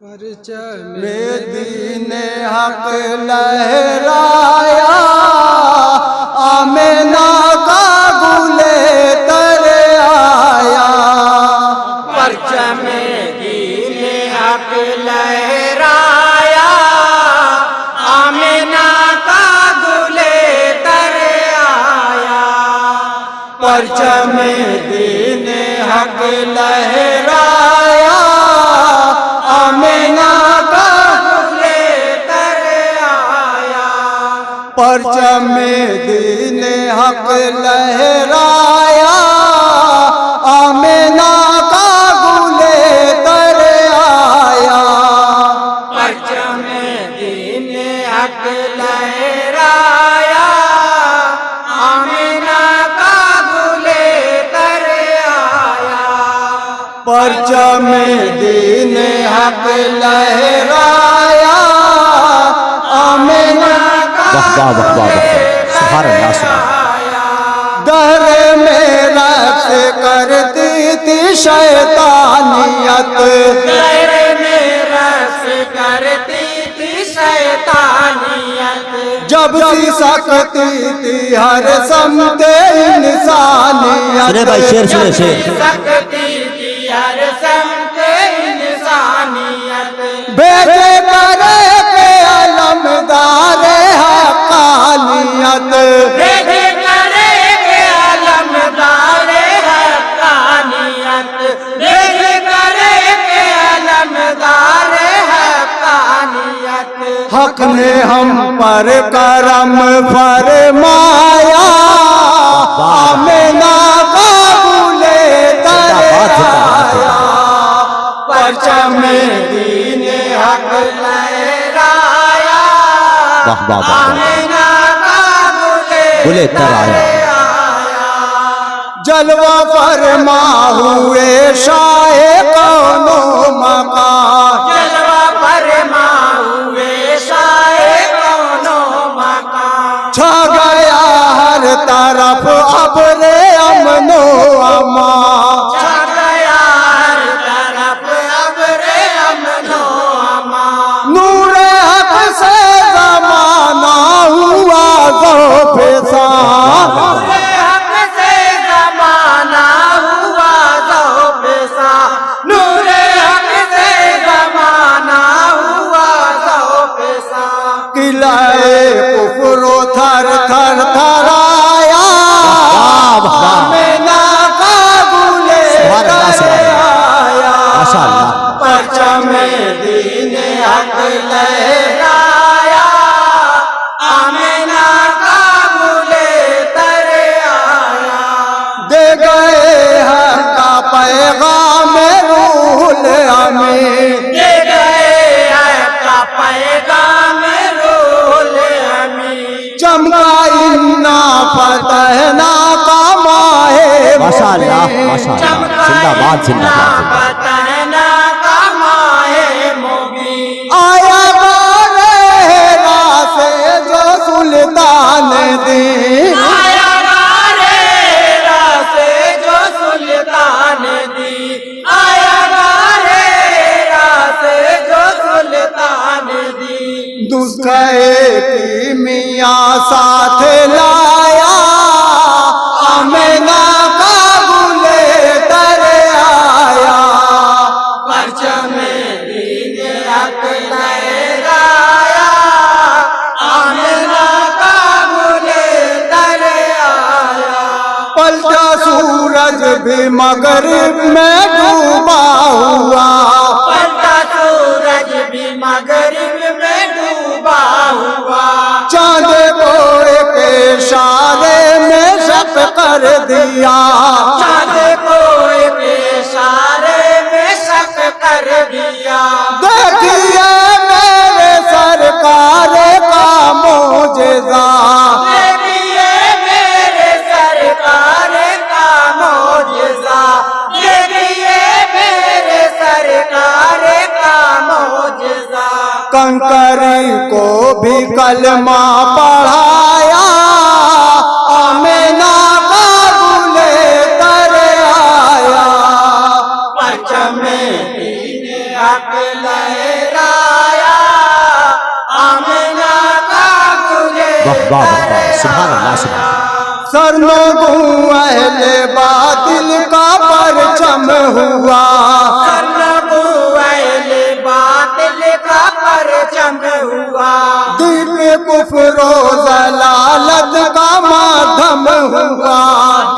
پرچم دین حق لہرایا، آمنہ کا گل تر آیا۔ پرچم دین حق لہرایا، آمنہ کا گل تر آیا۔ پرچم دین حق لہرایا، آمنہ کا گل تر آیا۔ پرچم دین حق لہرایا، آمنہ کا گل تر آیا۔ پرچم دین حق لہرایا، آمنہ کا گل تر آیا۔ پرچم دین حق لہرایا، آمنہ کا سبحان اللہ سبحان دہر میں رقص کرتی تھی شیطانیت، دہر میں رقص کرتی تھی شیطانیت۔ جب سی سکتی تھی ہر سمت انسانیت۔ سنے بھائی شعر سنے شعر۔ سکتی تھی ہر سمت انسانیت۔ بھیجے کرے کے علمدار حقانیت، بھیجے کرے کے علمدار حقانیت۔ بھیجے کرے کے علمدار حقانیت۔ حق نے ہم پر کرم فرمایا، آمنہ کا گل تر آیا۔ پرچم دین حق لہرایا، واہ واہ واہ آمنہ کا گل تر آیا۔ جلوہ فرما ہوئے شاہ کون و مکان، جلوہ فرما ہوئے شاہ کون و مکان۔ چھا گیا ہر طرف ابر امن و امان۔ چھا گیا ہر طرف ابر امن و امان۔ نور حق سے زمانہ ہوا ذوف سان، نور حق سے زمانہ ہوا ذوف سا۔ نور حق سے زمانہ ہوا ذوف سا۔ قلعے کفر و تھر تھر تھرایا، آمنہ کا گل سبحان اللہ تر سبحان اللہ آیا۔ ماشاء اللہ۔ پرچم دین حق لہرایا، آمنہ کا گل تر آیا۔ دے گئے حق کا پیغام روح الامین، دے گئے حق کا پیغام روح الامین۔ چمکا انا فتحنا کا ماہ ماشاء اللہ مبین۔ ماشاء اللہ زندہ باد زندہ باد۔ فتحنا کا ماہ مبین۔ آیا غارہ سے جو سلطان دین، آیا غارہ سے جو سلطان دی۔ آیا غارہ سے جو سلطان دی۔ دسکے کی میاں ساتھ لایا، آمنہ کا گل تر آیا۔ پرچم دین حق لہرایا، آمنہ کا گل تر آیا۔ پلٹا سورج بھی مغرب میں ڈوبا ہوا، پلٹا سورج بھی مغرب میں ڈوبا ہوا۔ چاند کو ایک اشارے میں شق کر دیا، چاند کو ایک اشارے میں شق کر دیا۔ دیکھیے میرے سرکار کا معجزہ، دیکھیے میرے سرکار کا معجزہ۔ دیکھیے میرے سرکار کا معجزہ۔ کنکری کو بھی کلمہ پڑھایا، آمنہ کا گل تر آیا۔ پرچم دین حق لہرایا، लहराया आमना का गुले वाह वाह वाह वाह सुभान अल्लाह सुभान अल्लाह। सरनगू अहले बातिल का परचम हुआ, सरनगू अहले बातिल का परचम हुआ, दीप कुफ्रो जलालत का माध्यम हुआ,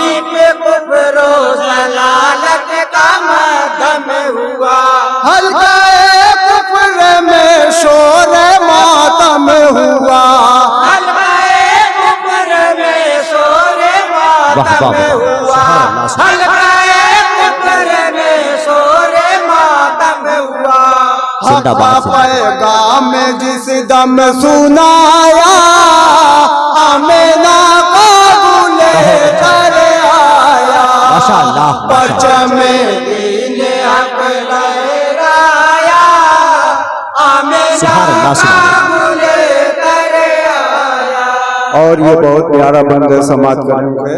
दीप कुफ्रो जलालत का माध्यम हुआ, हल्का कुफ्र में शोर मातम हुआ, हलवाए कुफ्र में शोरे वाह वाह मातम वाह हुआ, सुभान अल्लाह सुभान अल्लाह। हलवाए कुफ्र में शोरे मातम हुआ। जिंदाबाद जिंदाबाद। पैगाम में जिस दम सुनाया आमिना का गुले कर आया, माशाअल्लाह माशाअल्लाह। परचम दीन हक लहराया आमिना सुभान अल्लाह का सुभान अल्लाह। गुले कर आया। और ये बहुत प्यारा बंदे समाज करेंगे।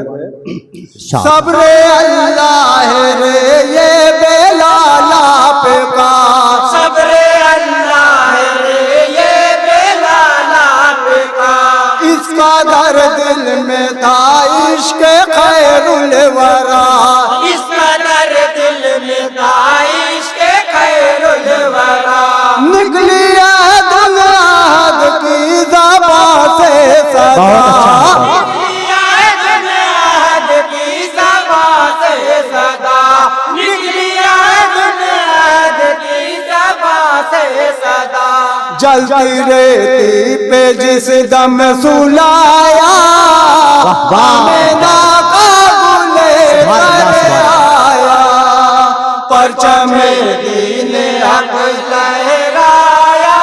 शाह सब्र अल्लाह रे ये बेलाला पे का, सब्रे अल्लाह रे ये बेलालाप का, इसका दर दिल में था इश्क खैरुल वरा, इसका दर दिल में था इश्क खैरुल वरा, निकली है दुनियाद की ज़बां से सदा, बहुत अच्छा। निकलिया है दुनियाद की ज़बां से सदा, निकलिया है दुनियाद की ज़बां से सदा, जलती रेती पे जिस दम सुलाया वाह वाह। आमिना का गुले सुभान अल्लाह, कर सुभान आया, परचम दीन हक लहराया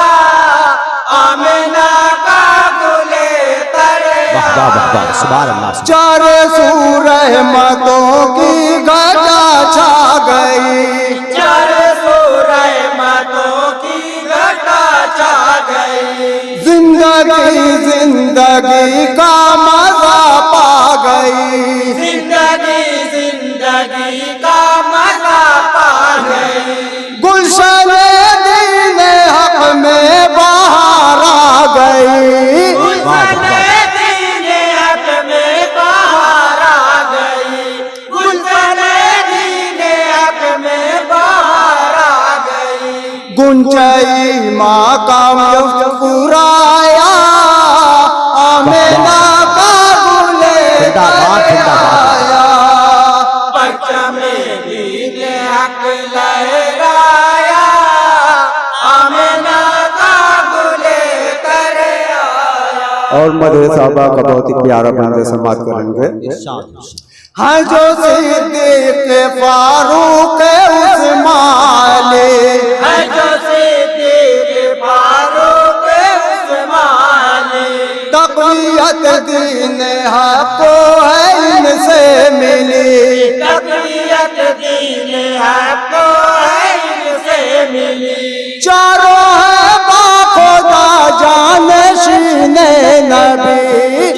आमिना का गुले तर वाह वाह वाह वाह सुभान अल्लाह सुभान चारे सूर रहमतों की घटा छा गई, चार सौ रहमतों की घटा छा गई, जिंदगी का मजा पा गई, जिंदगी का मजा पा गई, गुलशन दीन हक में बाहर आ गई, गुलशन दीन हक में बाहर आ गई, गुलशन दीन हक में बाहर आ गई, गुंजई माँ का मुस्कुराया आमिना का गुले जिंदाबाद, जिंदाबाद। आया, परचम दीन हक लहराया आमिना का गुले कर आया। और मदे साहबा का बहुत ही प्यारा बंदे समाज करेंगे। हाँ जो सिद्दीक फारूक उस्मानी, है जो सिद्दीक फारूक उस्मानी, तक़वियत दीन हक है इनसे मिली, तक़वियत दीन हक है इनसे मिली, चारों है बाखुदा जानशीने नबी,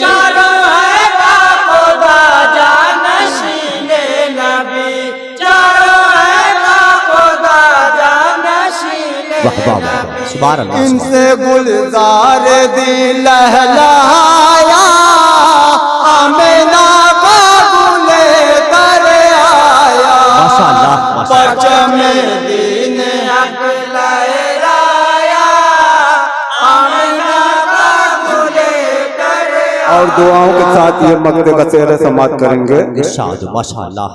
चारों है बाखुदा जानशीने नबी, चारों है बाखुदा जानशीने वाह वाह वाह वाह नबी, सुभान अल्लाह सुभान इनसे गुलजार दिल लहलाया आमिना का गुले कर आया, माशाअल्लाह माशाअल्लाह। परचम दीन हक लहराया आमिना का गुले कर आया। और दुआओं के साथ ये मक्ते का सेहरे समाप्त करेंगे। इरशाद माशाअल्लाह।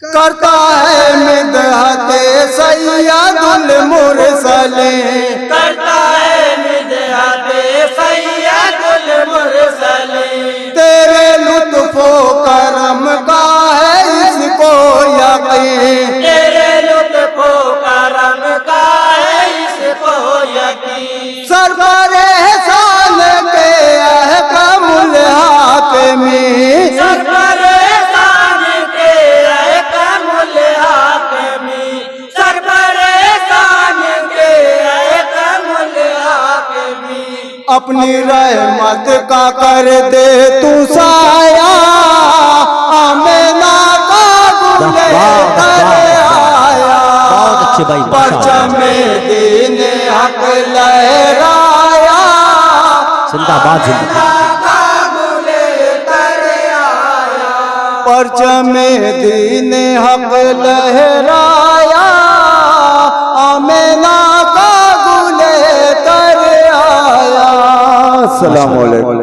करता है मिदहते सैयदुल मुरसलीन, करता है मिदहते सैयदुल मुरसलीन, तेरे लुत्फो करम का है इसको यकीन, तेरे लुत्फो करम का है इसको यकीन, सरवर एहसान के अहकमुल हाकिमीन, सरवर एहसान के अहकमुल हाकिमीन, सरवर एहसान के अहकमुल हाकिमीन, अपनी रहमत का कर दे तू साया आमिना का गुले वाह, वाह, कर वाह, वाह। आया, बहुत अच्छे भाई, माशाअल्लाह। परचम दीन زندہ باد زندہ پرچم دین حق لہرایا آمینہ کا گل تر آیا. السلام علیکم.